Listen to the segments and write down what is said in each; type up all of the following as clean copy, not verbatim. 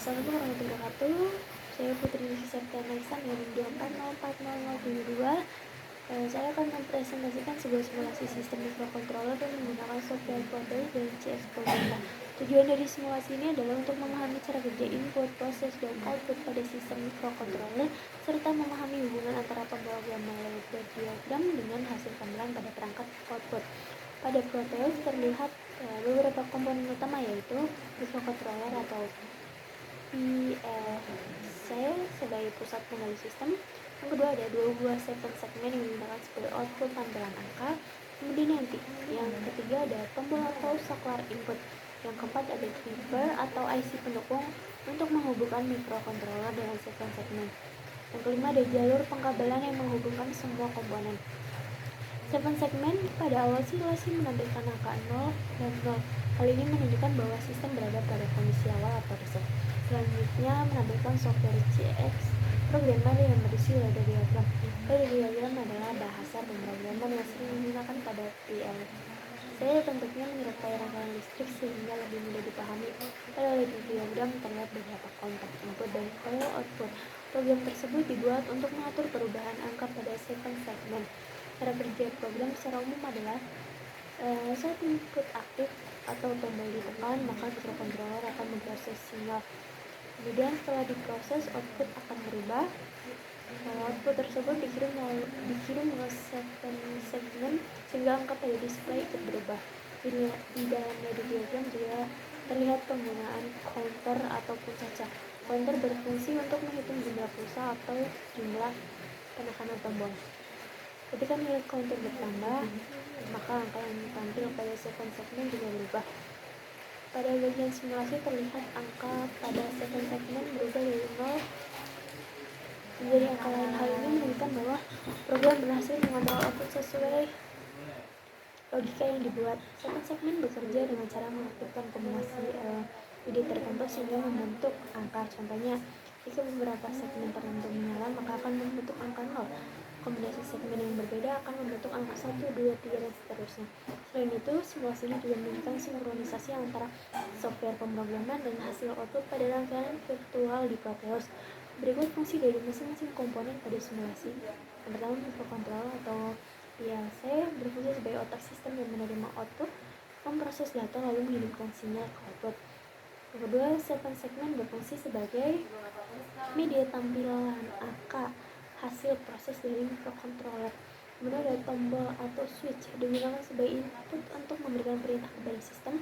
Assalamualaikum warahmatullahi wabarakatuh. Saya Putri Septiana Ihsan dari NIM 2404072. Saya akan mempresentasikan sebuah simulasi sistem mikrokontroler yang menggunakan software Proteus dan CS Programmer. Tujuan dari simulasi ini adalah untuk memahami cara kerja input, proses, dan output pada sistem mikrokontroler, serta memahami hubungan antara pemrograman ladder diagram dengan hasil tampilan pada perangkat output. Pada Proteus terlihat beberapa komponen utama, yaitu mikrokontroler atau PLC sebagai pusat kendali sistem. Yang kedua, ada dua buah segmen yang digunakan sebagai output tampilan angka. Kemudian yang ketiga ada tombol atau saklar input. Yang keempat ada driver atau IC pendukung untuk menghubungkan mikrokontroler dengan segmen. Yang kelima ada jalur pengkabelan yang menghubungkan semua komponen. Segmen pada awal simulasi menampilkan angka 0 dan 0. Hal ini menunjukkan bahwa sistem berada pada kondisi awal atau reset. Selanjutnya menampilkan software CX Programmer yang berisi ladder diagram. Ladder diagram adalah bahasa pemrograman yang sering digunakan pada PLC. Bentuknya menyerupai rangkaian listrik sehingga lebih mudah dipahami. Pada ladder diagram terlihat beberapa kontak input dan coil output. Program tersebut dibuat untuk mengatur perubahan angka pada segmen. Cara kerja program secara umum adalah saat input aktif atau tombol ditekan, maka mikrokontroler akan memproses sinyal. Kemudian setelah diproses, output akan berubah. Output tersebut dikirim ke segmen sehingga angka pada display ikut berubah. Di dalam ladder diagram juga terlihat penggunaan counter ataupun caca. Counter berfungsi untuk menghitung jumlah pulsa atau jumlah penekanan tombol. Ketika nilai counter bertambah, maka angka yang tampil pada segmen juga berubah. Pada bagian simulasi terlihat angka pada segmen berubah dari 0 menjadi angka lain. Hal ini menunjukkan bahwa program berhasil mengontrol output sesuai logika yang dibuat. Segmen bekerja dengan cara mengaktifkan kombinasi LED tertentu sehingga membentuk angka. Contohnya, jika beberapa segmen tertentu menyala, maka akan membentuk angka 0. Kombinasi segmen yang berbeda akan membentuk angka 1, 2, 3, dan seterusnya. Selain itu, simulasi ini juga menunjukkan sinkronisasi antara software pemrograman dan hasil output pada rangkaian virtual di Proteus. Berikut fungsi dari masing-masing komponen pada simulasi. Yang pertama, mikrokontroler atau PLC berfungsi sebagai otak sistem yang menerima output, memproses data lalu mengirimkan sinyal ke output. Yang kedua, segmen berfungsi sebagai media tampilan angka hasil proses dari mikrokontroler. Kemudian ada tombol atau switch digunakan sebagai input untuk memberikan perintah kepada sistem.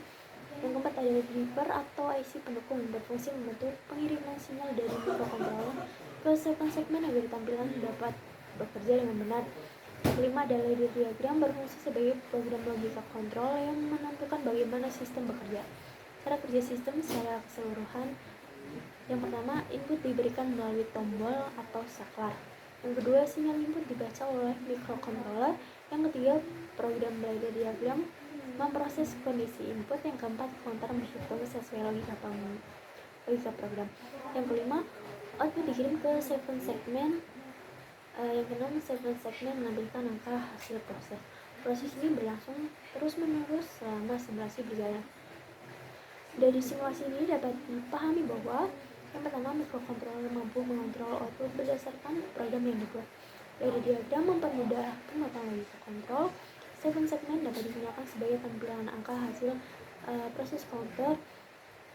Yang keempat ada driver atau IC pendukung berfungsi membantu pengiriman sinyal dari mikrokontroler ke segmen agar tampilan dapat bekerja dengan benar. Yang kelima ada ladder diagram berfungsi sebagai program logika kontrol yang menampilkan bagaimana sistem bekerja. Cara kerja sistem secara keseluruhan. Yang pertama, input diberikan melalui tombol atau saklar. Yang kedua, sinyal input dibaca oleh mikrokontroler. Yang ketiga, program ladder diagram memproses kondisi input. Yang keempat, counter menghitung sesuai logika program. Yang kelima, output dikirim ke segmen. Yang keenam, segmen menampilkan angka hasil proses. Proses ini berlangsung terus-menerus selama simulasi berjalan. Dari simulasi ini dapat dipahami bahwa yang pertama, mikrokontroler mampu mengontrol output berdasarkan program yang dibuat. Ladder diagram mempermudah pemotongan logika kontrol. Segmen dapat digunakan sebagai tampilan angka hasil proses counter.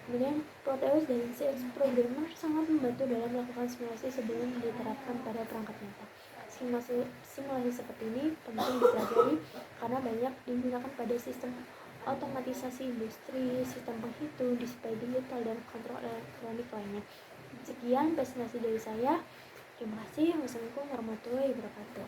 Kemudian Proteus dan CS Programmer sangat membantu dalam melakukan simulasi sebelum diterapkan pada perangkat nyata. Simulasi seperti ini penting dipelajari karena banyak digunakan pada sistem otomatisasi industri, sistem penghitung, display digital, dan kontrol elektronik lainnya. Sekian presentasi dari saya. Terima kasih. Wassalamualaikum warahmatullahi wabarakatuh.